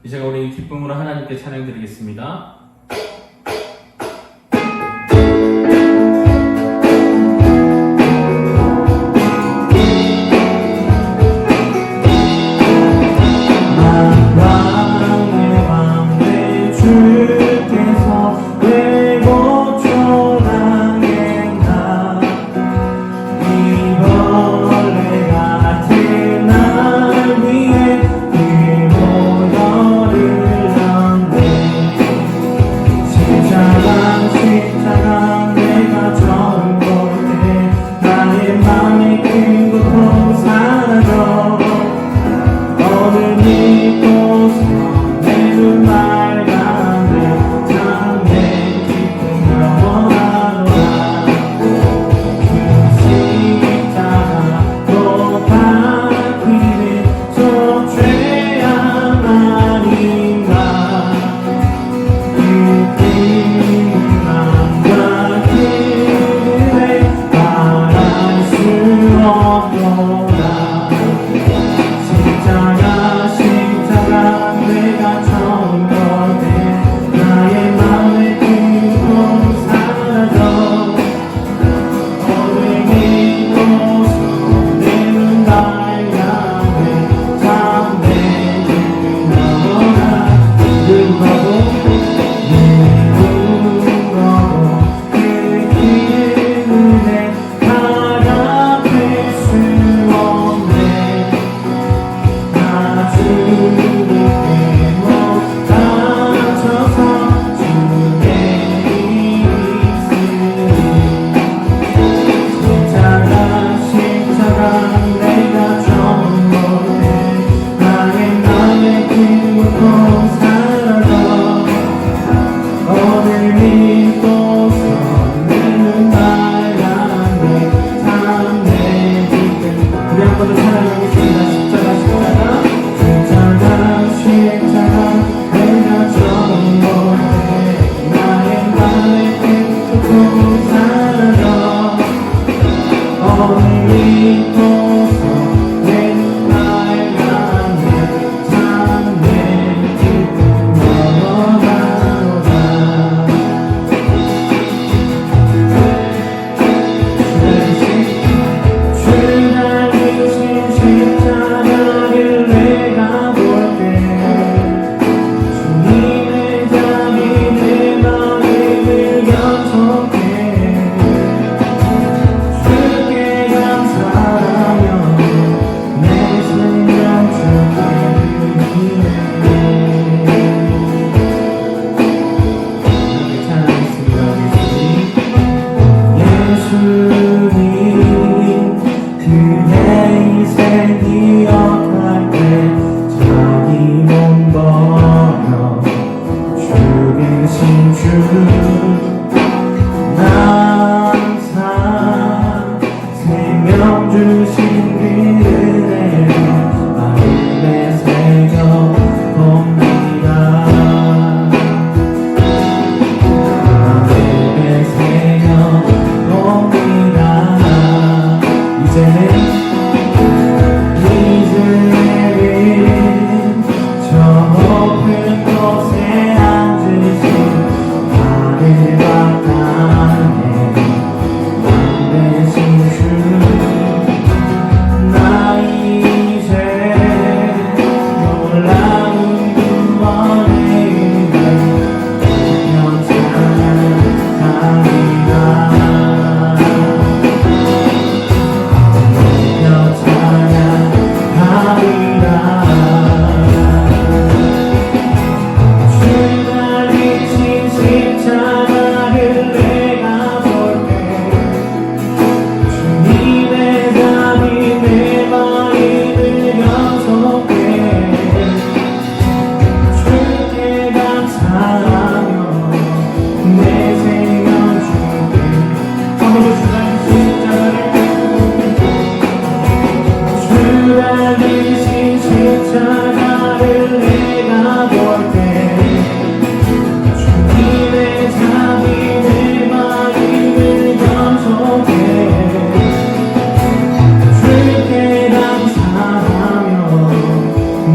이 시간 우리 기쁨으로 하나님께 찬양 드리겠습니다.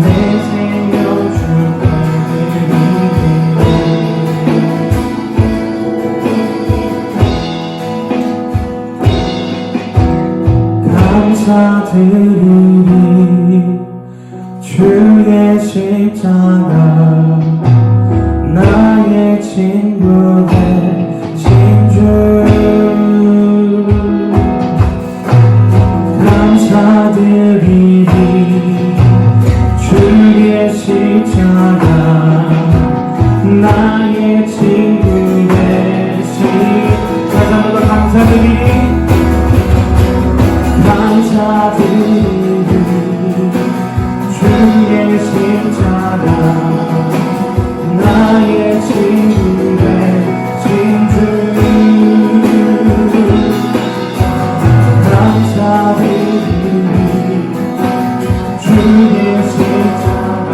내 생명 주가 감사드리니 주의 십자가 나의 친구 되신 주 감사드리니 주의 십자가 나의 친구 되신 다시 한번 더 감사드리니 주의 십자가 나의 친구 되신 주 감사드리니 주의 십자가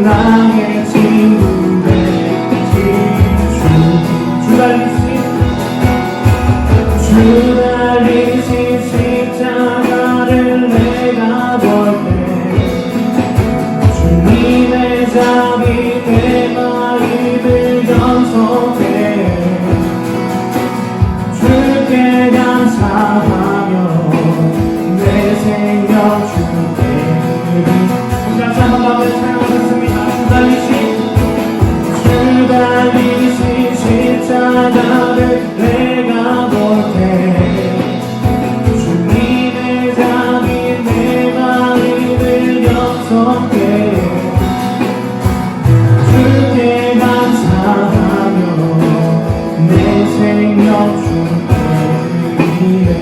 나의 친구 되신 주 달리신 십자가를 내가 볼 때 주님의 자비 내 마음을 연속해 주께 감사하며 내 생명 주께 다시 한번 밤에 찬양하겠습니다. 주 달리신 십자가를 내가 볼 때 주님의 자비 내 마음을 연속해 주께 감사하며 내 생명 주께 드리네.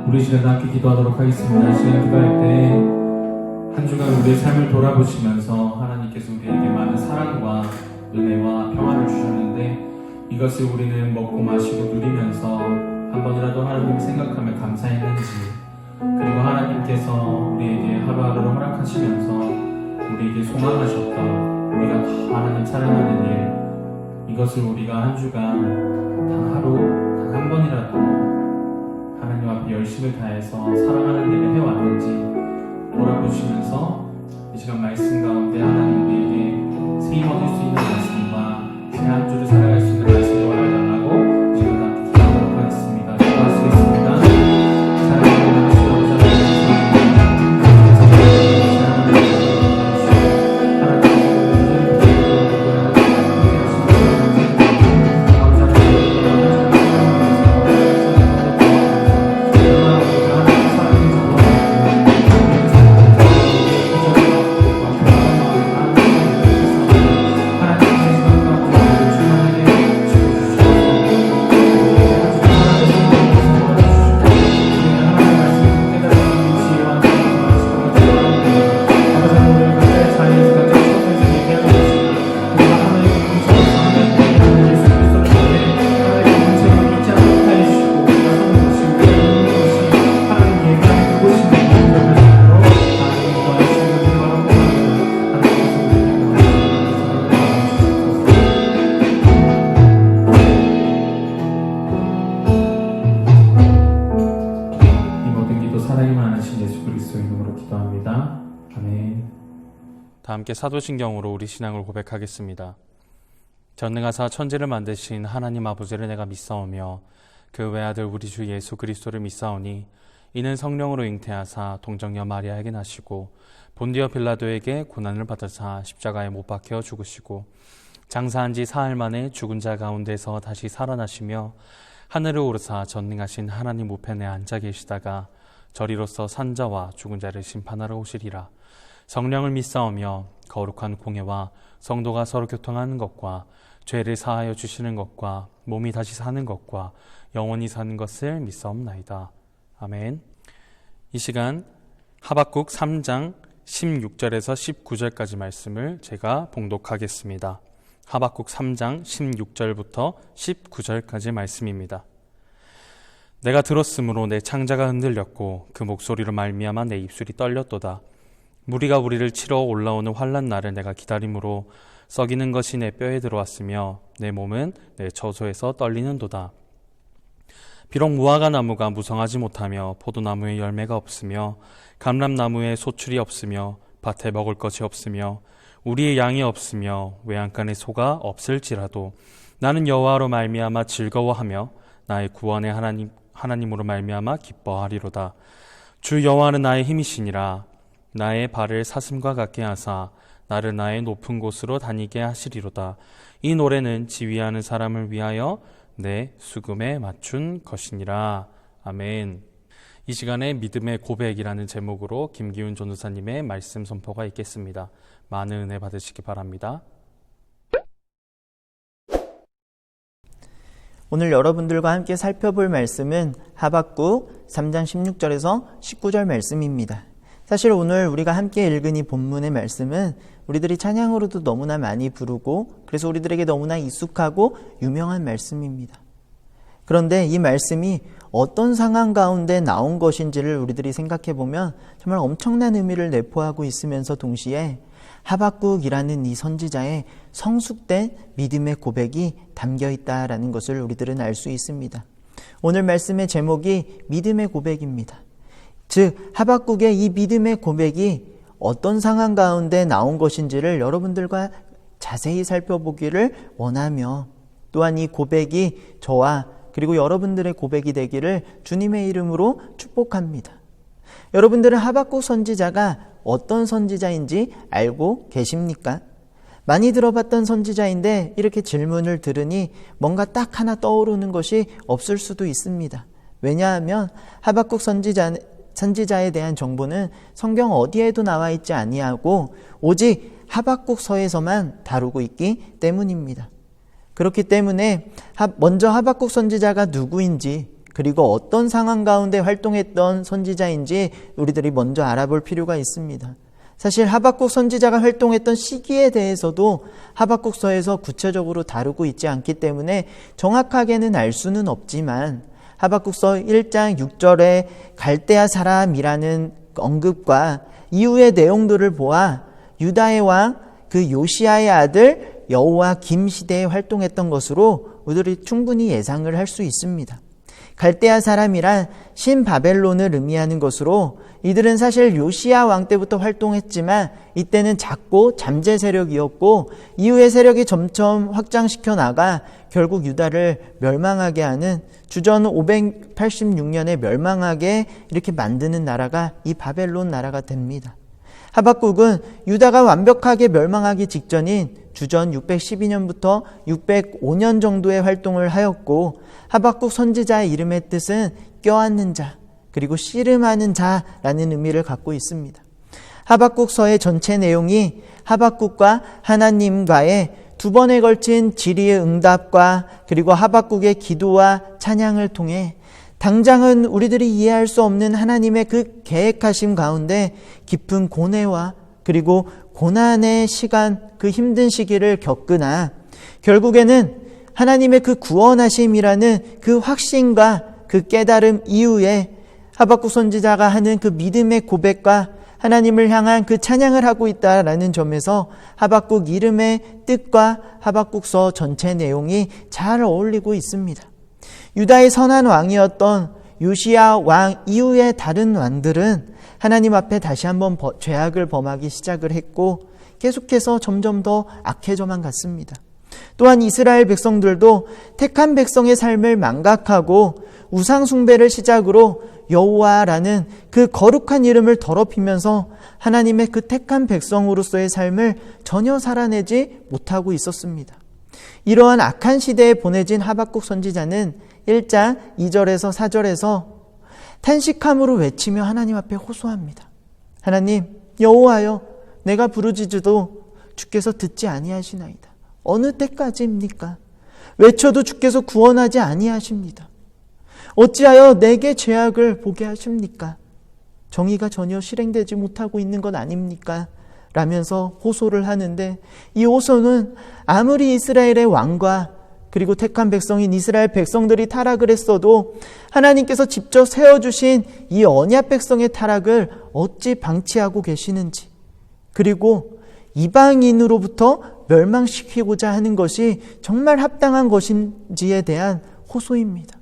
우리 시간 함께 기도하도록 하겠습니다. 이 시간 기도할 때 한 주간 우리의 삶을 돌아보시면서 하나님께서 우리에게 많은 사랑과 은혜와 평안을 주셨는데 이것을 우리는 먹고 마시고 누리면서 한 번이라도 하나님을 생각하며 감사했는지, 그리고 하나님께서 우리에게 하루하루를 허락하시면서 우리에게 소망하셨던 우리가 더 하나님 사랑하는 일, 이것을 우리가 한 주간 단 하루 단 한 번이라도 하나님 앞에 열심을 다해서 사랑하는 일을 해왔는지 돌아보시면서 이 시간 말씀 가운데 하나님 우리에게 쓰임 얻을 수 있는 말씀과 새 한 주를 살아갈 수 있는 말씀을 알아달라고 이 시간 함께 기도하도록 하겠습니다. 기도하시겠습니다. 사랑하는 아버지, 다 함께 사도신경으로 우리 신앙을 고백하겠습니다. 전능하사 천지를 만드신 하나님 아버지를 내가 믿사오며 그 외아들 우리 주 예수 그리스도를 믿사오니 이는 성령으로 잉태하사 동정녀 마리아에게 나시고 본디오 빌라도에게 고난을 받으사 십자가에 못 박혀 죽으시고 장사한 지 사흘 만에 죽은 자 가운데서 다시 살아나시며 하늘을 오르사 전능하신 하나님 우편에 앉아 계시다가 저리로서 산자와 죽은 자를 심판하러 오시리라. 성령을 믿사오며 거룩한 공예와 성도가 서로 교통하는 것과 죄를 사하여 주시는 것과 몸이 다시 사는 것과 영원히 사는 것을 믿사옵나이다. 아멘. 이 시간 하박국 3장 16절에서 19절까지 말씀을 제가 봉독하겠습니다. 하박국 3장 16절부터 19절까지 말씀입니다. 내가 들었으므로 내 창자가 흔들렸고 그 목소리로 말미암아 내 입술이 떨렸도다. 무리가 우리를 치러 올라오는 환난 날을 내가 기다림으로 썩이는 것이 내 뼈에 들어왔으며 내 몸은 내 저소에서 떨리는도다. 비록 무화과 나무가 무성하지 못하며 포도나무에 열매가 없으며 감람나무에 소출이 없으며 밭에 먹을 것이 없으며 우리의 양이 없으며 외양간에 소가 없을지라도 나는 여호와로 말미암아 즐거워하며 나의 구원의 하나님으로 말미암아 기뻐하리로다. 주 여호와는 나의 힘이시니라. 나의 발을 사슴과 같게 하사 나를 나의 높은 곳으로 다니게 하시리로다. 이 노래는 지휘하는 사람을 위하여 내 수금에 맞춘 것이니라. 아멘. 이 시간에 믿음의 고백이라는 제목으로 김기훈 전도사님의 말씀 선포가 있겠습니다. 많은 은혜 받으시기 바랍니다. 오늘 여러분들과 함께 살펴볼 말씀은 하박국 3장 16절에서 19절 말씀입니다. 사실 오늘 우리가 함께 읽은 이 본문의 말씀은 우리들이 찬양으로도 너무나 많이 부르고 그래서 우리들에게 너무나 익숙하고 유명한 말씀입니다. 그런데 이 말씀이 어떤 상황 가운데 나온 것인지를 우리들이 생각해 보면 정말 엄청난 의미를 내포하고 있으면서 동시에 하박국이라는 이 선지자의 성숙된 믿음의 고백이 담겨 있다라는 것을 우리들은 알 수 있습니다. 오늘 말씀의 제목이 믿음의 고백입니다. 즉 하박국의 이 믿음의 고백이 어떤 상황 가운데 나온 것인지를 여러분들과 자세히 살펴보기를 원하며 또한 이 고백이 저와 그리고 여러분들의 고백이 되기를 주님의 이름으로 축복합니다. 여러분들은 하박국 선지자가 어떤 선지자인지 알고 계십니까? 많이 들어봤던 선지자인데 이렇게 질문을 들으니 뭔가 딱 하나 떠오르는 것이 없을 수도 있습니다. 왜냐하면 하박국 선지자에 대한 정보는 성경 어디에도 나와 있지 아니하고 오직 하박국서에서만 다루고 있기 때문입니다. 그렇기 때문에 먼저 하박국 선지자가 누구인지 그리고 어떤 상황 가운데 활동했던 선지자인지 우리들이 먼저 알아볼 필요가 있습니다. 사실 하박국 선지자가 활동했던 시기에 대해서도 하박국서에서 구체적으로 다루고 있지 않기 때문에 정확하게는 알 수는 없지만 하박국서 1장 6절에 갈대아 사람이라는 언급과 이후의 내용들을 보아 유다의 왕 그 요시아의 아들 여호와김 시대에 활동했던 것으로 우리들이 충분히 예상을 할 수 있습니다. 갈대아 사람이란 신바벨론을 의미하는 것으로 이들은 사실 요시야 왕 때부터 활동했지만 이때는 작고 잠재 세력이었고 이후의 세력이 점점 확장시켜 나가 결국 유다를 멸망하게 하는 주전 586년에 멸망하게 이렇게 만드는 나라가 이 바벨론 나라가 됩니다. 하박국은 유다가 완벽하게 멸망하기 직전인 주전 612년부터 605년 정도의 활동을 하였고 하박국 선지자의 이름의 뜻은 껴안는 자 그리고 씨름하는 자라는 의미를 갖고 있습니다. 하박국서의 전체 내용이 하박국과 하나님과의 두 번에 걸친 질의의 응답과 그리고 하박국의 기도와 찬양을 통해 당장은 우리들이 이해할 수 없는 하나님의 그 계획하심 가운데 깊은 고뇌와 그리고 고난의 시간, 그 힘든 시기를 겪으나 결국에는 하나님의 그 구원하심이라는 그 확신과 그 깨달음 이후에 하박국 선지자가 하는 그 믿음의 고백과 하나님을 향한 그 찬양을 하고 있다라는 점에서 하박국 이름의 뜻과 하박국서 전체 내용이 잘 어울리고 있습니다. 유다의 선한 왕이었던 요시야 왕 이후의 다른 왕들은 하나님 앞에 다시 한번 죄악을 범하기 시작을 했고 계속해서 점점 더 악해져만 갔습니다. 또한 이스라엘 백성들도 택한 백성의 삶을 망각하고 우상 숭배를 시작으로 여호와라는 그 거룩한 이름을 더럽히면서 하나님의 그 택한 백성으로서의 삶을 전혀 살아내지 못하고 있었습니다. 이러한 악한 시대에 보내진 하박국 선지자는 1장 2절에서 4절에서 탄식함으로 외치며 하나님 앞에 호소합니다. 하나님, 여호와여, 내가 부르짖어도 주께서 듣지 아니하시나이다. 어느 때까지입니까? 외쳐도 주께서 구원하지 아니하십니다. 어찌하여 내게 죄악을 보게 하십니까? 정의가 전혀 실행되지 못하고 있는 것 아닙니까? 라면서 호소를 하는데 이 호소는 아무리 이스라엘의 왕과 그리고 택한 백성인 이스라엘 백성들이 타락을 했어도 하나님께서 직접 세워주신 이 언약 백성의 타락을 어찌 방치하고 계시는지 그리고 이방인으로부터 멸망시키고자 하는 것이 정말 합당한 것인지에 대한 호소입니다.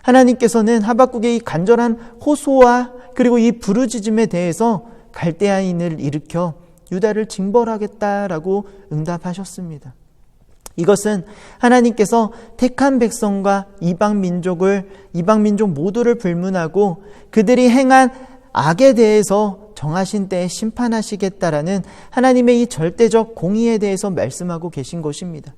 하나님께서는 하박국의 이 간절한 호소와 그리고 이 부르짖음에 대해서 갈대아인을 일으켜 유다를 징벌하겠다라고 응답하셨습니다. 이것은 하나님께서 택한 백성과 이방 민족 모두를 불문하고 그들이 행한 악에 대해서 정하신 때에 심판하시겠다라는 하나님의 이 절대적 공의에 대해서 말씀하고 계신 것입니다.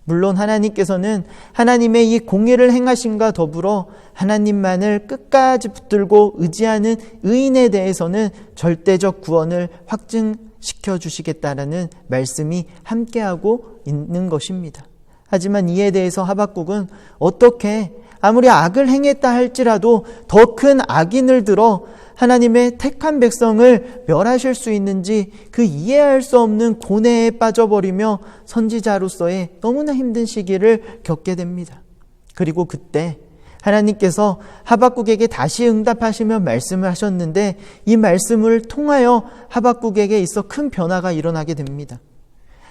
물론 하나님께서는 하나님의 이 공의를 행하심과 더불어 하나님만을 끝까지 붙들고 의지하는 의인에 대해서는 절대적 구원을 확증시켜 주시겠다라는 말씀이 함께하고 있는 것입니다. 하지만 이에 대해서 하박국은 어떻게 아무리 악을 행했다 할지라도 더 큰 악인을 들어 하나님의 택한 백성을 멸하실 수 있는지 그 이해할 수 없는 고뇌에 빠져버리며 선지자로서의 너무나 힘든 시기를 겪게 됩니다. 그리고 그때 하나님께서 하박국에게 다시 응답하시며 말씀을 하셨는데 이 말씀을 통하여 하박국에게 있어 큰 변화가 일어나게 됩니다.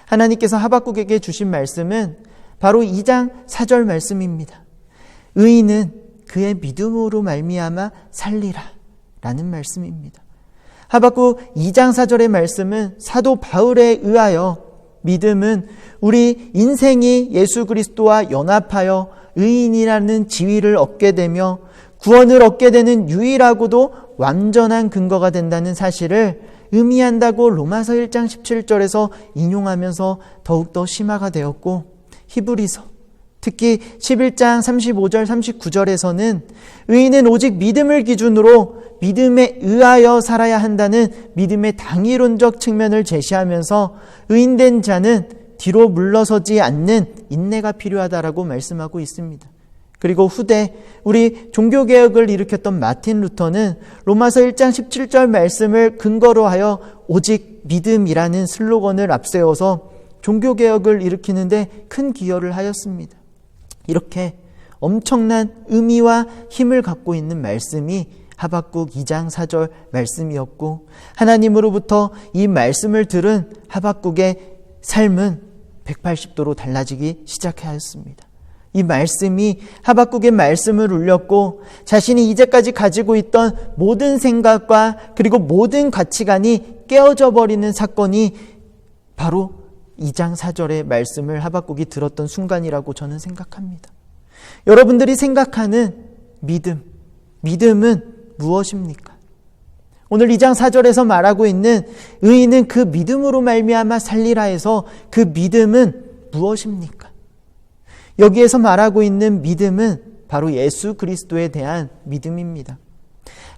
하나님께서 하박국에게 주신 말씀은 바로 2장 4절 말씀입니다. 의인은 그의 믿음으로 말미암아 살리라 라는 말씀입니다. 하박국 2장 4절의 말씀은 사도 바울에 의하여 믿음은 우리 인생이 예수 그리스도와 연합하여 의인이라는 지위를 얻게 되며 구원을 얻게 되는 유일하고도 완전한 근거가 된다는 사실을 의미한다고 로마서 1장 17절에서 인용하면서 더욱더 심화가 되었고, 히브리서 특히 11장 35절 39절에서는 의인은 오직 믿음을 기준으로 믿음에 의하여 살아야 한다는 믿음의 당위론적 측면을 제시하면서 의인된 자는 뒤로 물러서지 않는 인내가 필요하다라고 말씀하고 있습니다. 그리고 후대 우리 종교개혁을 일으켰던 마틴 루터는 로마서 1장 17절 말씀을 근거로 하여 오직 믿음이라는 슬로건을 앞세워서 종교개혁을 일으키는데 큰 기여를 하였습니다. 이렇게 엄청난 의미와 힘을 갖고 있는 말씀이 하박국 2장 4절 말씀이었고, 하나님으로부터 이 말씀을 들은 하박국의 삶은 180도로 달라지기 시작하였습니다. 이 말씀이 하박국의 말씀을 울렸고 자신이 이제까지 가지고 있던 모든 생각과 그리고 모든 가치관이 깨어져 버리는 사건이 바로 2장 4절의 말씀을 하박국이 들었던 순간이라고 저는 생각합니다. 여러분들이 생각하는 믿음은 무엇입니까? 오늘 2장 4절에서 말하고 있는 의인은 그 믿음으로 말미암아 살리라 해서 그 믿음은 무엇입니까? 여기에서 말하고 있는 믿음은 바로 예수 그리스도에 대한 믿음입니다.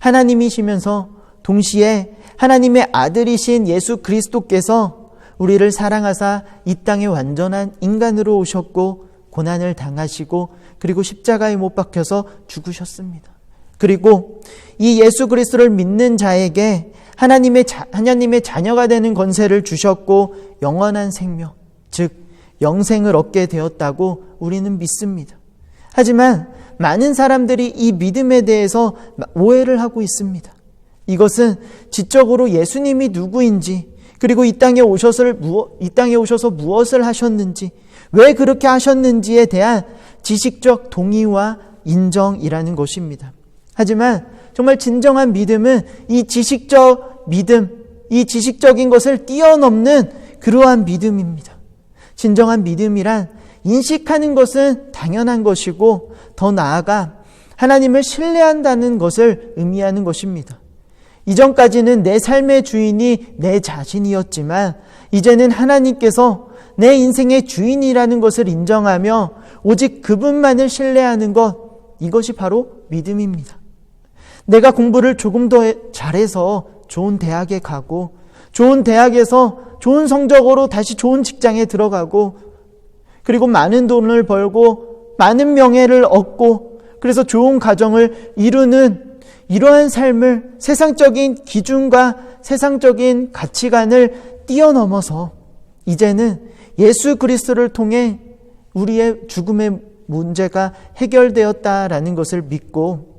하나님이시면서 동시에 하나님의 아들이신 예수 그리스도께서 우리를 사랑하사 이 땅에 완전한 인간으로 오셨고 고난을 당하시고 그리고 십자가에 못 박혀서 죽으셨습니다. 그리고 이 예수 그리스도를 믿는 자에게 하나님의 자녀가 되는 권세를 주셨고 영원한 생명, 즉 영생을 얻게 되었다고 우리는 믿습니다. 하지만 많은 사람들이 이 믿음에 대해서 오해를 하고 있습니다. 이것은 지적으로 예수님이 누구인지, 그리고 이 땅에 오셔서 무엇을 하셨는지, 왜 그렇게 하셨는지에 대한 지식적 동의와 인정이라는 것입니다. 하지만 정말 진정한 믿음은 이 지식적 믿음, 이 지식적인 것을 뛰어넘는 그러한 믿음입니다. 진정한 믿음이란 인식하는 것은 당연한 것이고 더 나아가 하나님을 신뢰한다는 것을 의미하는 것입니다. 이전까지는 내 삶의 주인이 내 자신이었지만 이제는 하나님께서 내 인생의 주인이라는 것을 인정하며 오직 그분만을 신뢰하는 것, 이것이 바로 믿음입니다. 내가 공부를 조금 더 잘해서 좋은 대학에 가고 좋은 대학에서 좋은 성적으로 다시 좋은 직장에 들어가고 그리고 많은 돈을 벌고 많은 명예를 얻고 그래서 좋은 가정을 이루는 이러한 삶을 세상적인 기준과 세상적인 가치관을 뛰어넘어서 이제는 예수 그리스도를 통해 우리의 죽음의 문제가 해결되었다라는 것을 믿고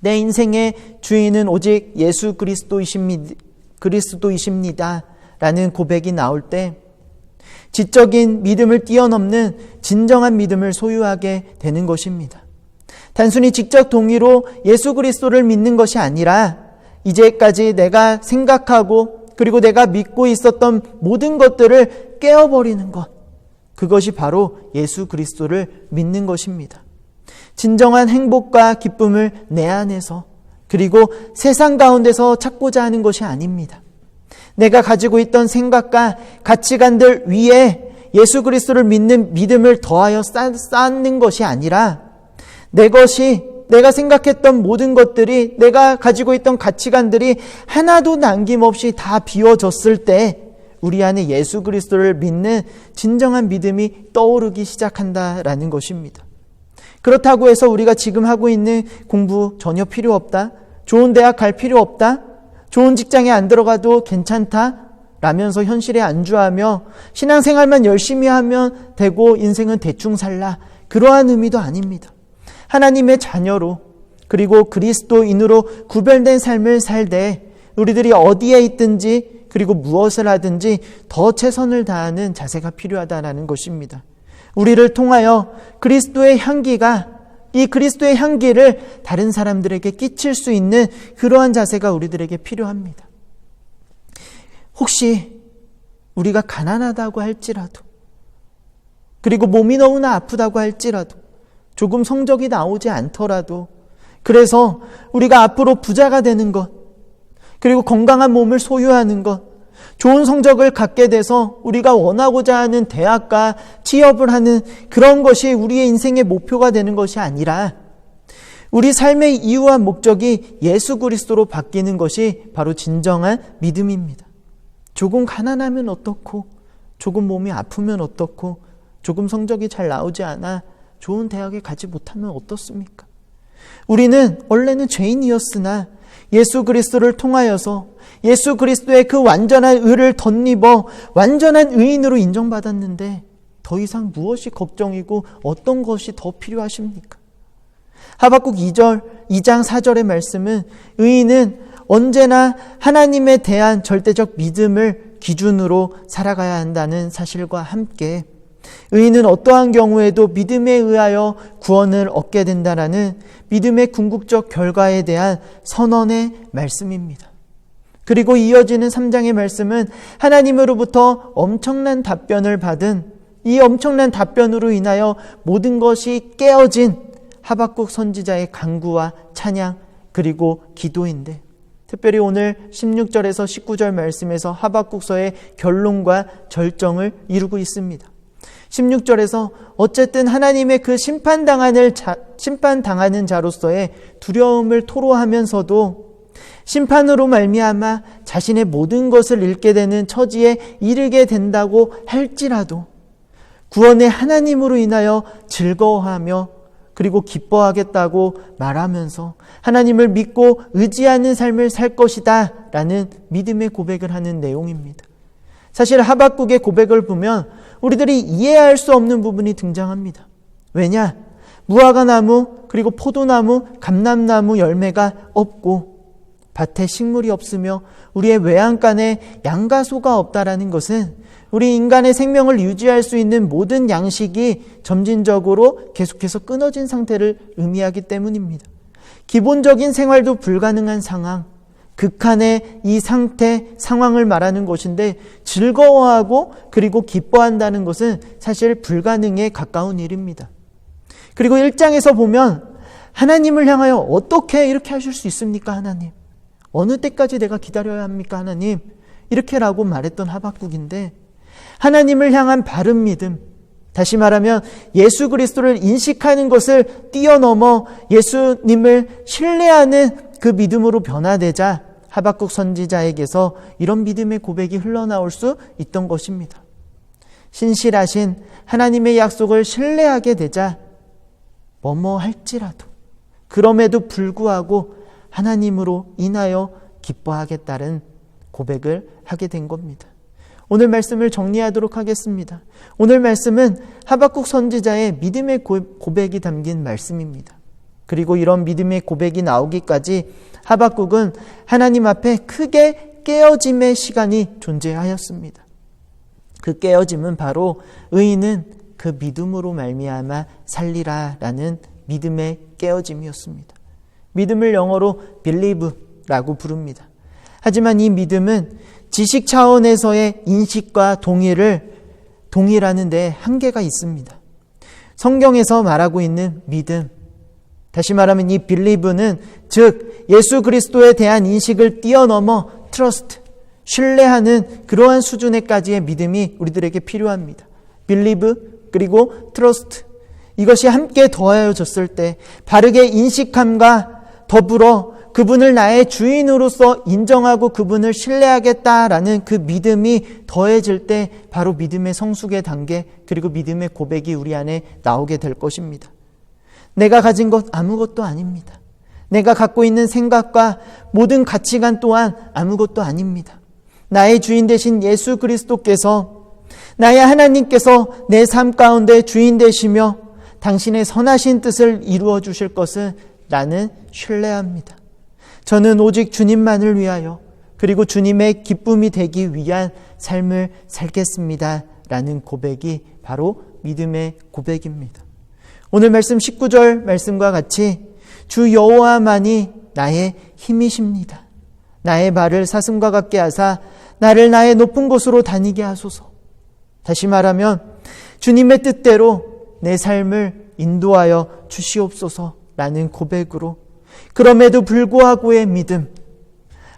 내 인생의 주인은 오직 예수 그리스도이십니다 라는 고백이 나올 때 지적인 믿음을 뛰어넘는 진정한 믿음을 소유하게 되는 것입니다. 단순히 지적 동의로 예수 그리스도를 믿는 것이 아니라 이제까지 내가 생각하고 그리고 내가 믿고 있었던 모든 것들을 깨어버리는 것, 그것이 바로 예수 그리스도를 믿는 것입니다. 진정한 행복과 기쁨을 내 안에서 그리고 세상 가운데서 찾고자 하는 것이 아닙니다. 내가 가지고 있던 생각과 가치관들 위에 예수 그리스도를 믿는 믿음을 더하여 쌓는 것이 아니라 내가 생각했던 모든 것들이, 내가 가지고 있던 가치관들이 하나도 남김없이 다 비워졌을 때 우리 안에 예수 그리스도를 믿는 진정한 믿음이 떠오르기 시작한다라는 것입니다. 그렇다고 해서 우리가 지금 하고 있는 공부 전혀 필요 없다, 좋은 대학 갈 필요 없다, 좋은 직장에 안 들어가도 괜찮다 라면서 현실에 안주하며 신앙생활만 열심히 하면 되고 인생은 대충 살라, 그러한 의미도 아닙니다. 하나님의 자녀로 그리고 그리스도인으로 구별된 삶을 살되 우리들이 어디에 있든지 그리고 무엇을 하든지 더 최선을 다하는 자세가 필요하다는 것입니다. 우리를 통하여 그리스도의 향기가, 이 그리스도의 향기를 다른 사람들에게 끼칠 수 있는 그러한 자세가 우리들에게 필요합니다. 혹시 우리가 가난하다고 할지라도, 그리고 몸이 너무나 아프다고 할지라도, 조금 성적이 나오지 않더라도, 그래서 우리가 앞으로 부자가 되는 것, 그리고 건강한 몸을 소유하는 것, 좋은 성적을 갖게 돼서 우리가 원하고자 하는 대학과 취업을 하는 그런 것이 우리의 인생의 목표가 되는 것이 아니라 우리 삶의 이유와 목적이 예수 그리스도로 바뀌는 것이 바로 진정한 믿음입니다. 조금 가난하면 어떻고, 조금 몸이 아프면 어떻고, 조금 성적이 잘 나오지 않아 좋은 대학에 가지 못하면 어떻습니까? 우리는 원래는 죄인이었으나 예수 그리스도를 통하여서 예수 그리스도의 그 완전한 의를 덧입어 완전한 의인으로 인정받았는데 더 이상 무엇이 걱정이고 어떤 것이 더 필요하십니까? 하박국 2장 4절의 말씀은 의인은 언제나 하나님에 대한 절대적 믿음을 기준으로 살아가야 한다는 사실과 함께 의인은 어떠한 경우에도 믿음에 의하여 구원을 얻게 된다라는 믿음의 궁극적 결과에 대한 선언의 말씀입니다. 그리고 이어지는 3장의 말씀은 하나님으로부터 엄청난 답변을 받은 이 엄청난 답변으로 인하여 모든 것이 깨어진 하박국 선지자의 간구와 찬양 그리고 기도인데, 특별히 오늘 16절에서 19절 말씀에서 하박국서의 결론과 절정을 이루고 있습니다. 16절에서 어쨌든 하나님의 그 심판당하는 자로서의 두려움을 토로하면서도 심판으로 말미암아 자신의 모든 것을 잃게 되는 처지에 이르게 된다고 할지라도 구원의 하나님으로 인하여 즐거워하며 그리고 기뻐하겠다고 말하면서 하나님을 믿고 의지하는 삶을 살 것이다 라는 믿음의 고백을 하는 내용입니다. 사실 하박국의 고백을 보면 우리들이 이해할 수 없는 부분이 등장합니다. 왜냐? 무화과나무 그리고 포도나무, 감람나무 열매가 없고 밭에 식물이 없으며 우리의 외양간에 양과 소가 없다라는 것은 우리 인간의 생명을 유지할 수 있는 모든 양식이 점진적으로 계속해서 끊어진 상태를 의미하기 때문입니다. 기본적인 생활도 불가능한 상황, 극한의 이 상황을 말하는 것인데 즐거워하고 그리고 기뻐한다는 것은 사실 불가능에 가까운 일입니다. 그리고 1장에서 보면 하나님을 향하여 어떻게 이렇게 하실 수 있습니까, 하나님? 어느 때까지 내가 기다려야 합니까, 하나님? 이렇게라고 말했던 하박국인데 하나님을 향한 바른 믿음, 다시 말하면 예수 그리스도를 인식하는 것을 뛰어넘어 예수님을 신뢰하는 그 믿음으로 변화되자 하박국 선지자에게서 이런 믿음의 고백이 흘러나올 수 있던 것입니다. 신실하신 하나님의 약속을 신뢰하게 되자 뭐뭐 할지라도 그럼에도 불구하고 하나님으로 인하여 기뻐하겠다는 고백을 하게 된 겁니다. 오늘 말씀을 정리하도록 하겠습니다. 오늘 말씀은 하박국 선지자의 믿음의 고백이 담긴 말씀입니다. 그리고 이런 믿음의 고백이 나오기까지 하박국은 하나님 앞에 크게 깨어짐의 시간이 존재하였습니다. 그 깨어짐은 바로 의인은 그 믿음으로 말미암아 살리라라는 믿음의 깨어짐이었습니다. 믿음을 영어로 believe라고 부릅니다. 하지만 이 믿음은 지식 차원에서의 인식과 동의를 동일하는데 한계가 있습니다. 성경에서 말하고 있는 믿음, 다시 말하면 이 believe는 즉 예수 그리스도에 대한 인식을 뛰어넘어 trust, 신뢰하는 그러한 수준에까지의 믿음이 우리들에게 필요합니다. believe 그리고 trust, 이것이 함께 더하여졌을 때 바르게 인식함과 더불어 그분을 나의 주인으로서 인정하고 그분을 신뢰하겠다라는 그 믿음이 더해질 때 바로 믿음의 성숙의 단계 그리고 믿음의 고백이 우리 안에 나오게 될 것입니다. 내가 가진 것 아무것도 아닙니다. 내가 갖고 있는 생각과 모든 가치관 또한 아무것도 아닙니다. 나의 주인 되신 예수 그리스도께서, 나의 하나님께서 내 삶 가운데 주인 되시며 당신의 선하신 뜻을 이루어 주실 것을 나는 신뢰합니다. 저는 오직 주님만을 위하여 그리고 주님의 기쁨이 되기 위한 삶을 살겠습니다 라는 고백이 바로 믿음의 고백입니다. 오늘 말씀 19절 말씀과 같이 주 여호와만이 나의 힘이십니다. 나의 발을 사슴과 같게 하사 나를 나의 높은 곳으로 다니게 하소서. 다시 말하면 주님의 뜻대로 내 삶을 인도하여 주시옵소서라는 고백으로, 그럼에도 불구하고의 믿음,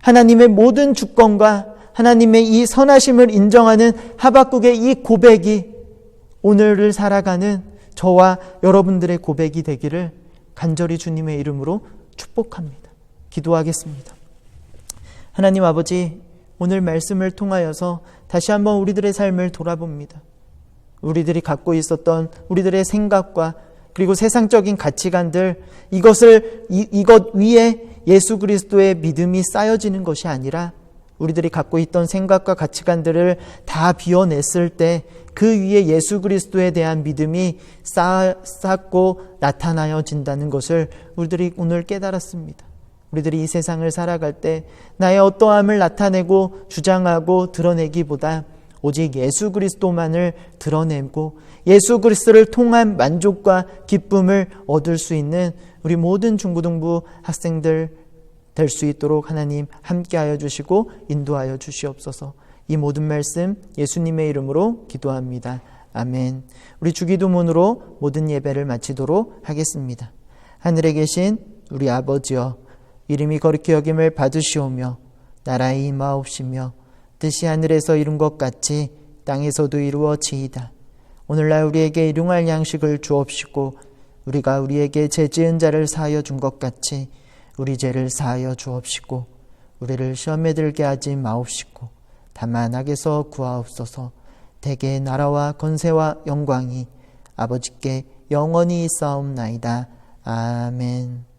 하나님의 모든 주권과 하나님의 이 선하심을 인정하는 하박국의 이 고백이 오늘을 살아가는 저와 여러분들의 고백이 되기를 간절히 주님의 이름으로 축복합니다. 기도하겠습니다. 하나님 아버지, 오늘 말씀을 통하여서 다시 한번 우리들의 삶을 돌아봅니다. 우리들이 갖고 있었던 우리들의 생각과 그리고 세상적인 가치관들, 이것 위에 예수 그리스도의 믿음이 쌓여지는 것이 아니라 우리들이 갖고 있던 생각과 가치관들을 다 비워냈을 때 그 위에 예수 그리스도에 대한 믿음이 쌓고 나타나어진다는 것을 우리들이 오늘 깨달았습니다. 우리들이 이 세상을 살아갈 때 나의 어떠함을 나타내고 주장하고 드러내기보다 오직 예수 그리스도만을 드러내고 예수 그리스도를 통한 만족과 기쁨을 얻을 수 있는 우리 모든 중고등부 학생들 될 수 있도록 하나님 함께하여 주시고 인도하여 주시옵소서. 이 모든 말씀 예수님의 이름으로 기도합니다. 아멘. 우리 주기도문으로 모든 예배를 마치도록 하겠습니다. 하늘에 계신 우리 아버지여, 이름이 거룩히 여김을 받으시오며 나라의 임하옵시며 뜻이 하늘에서 이룬 것 같이 땅에서도 이루어지이다. 오늘날 우리에게 일용할 양식을 주옵시고 우리가 우리에게 죄 지은 자를 사하여 준 것 같이 우리 죄를 사하여 주옵시고 우리를 시험에 들게 하지 마옵시고 다만 악에서 구하옵소서. 대개 나라와 권세와 영광이 아버지께 영원히 있사옵나이다. 아멘.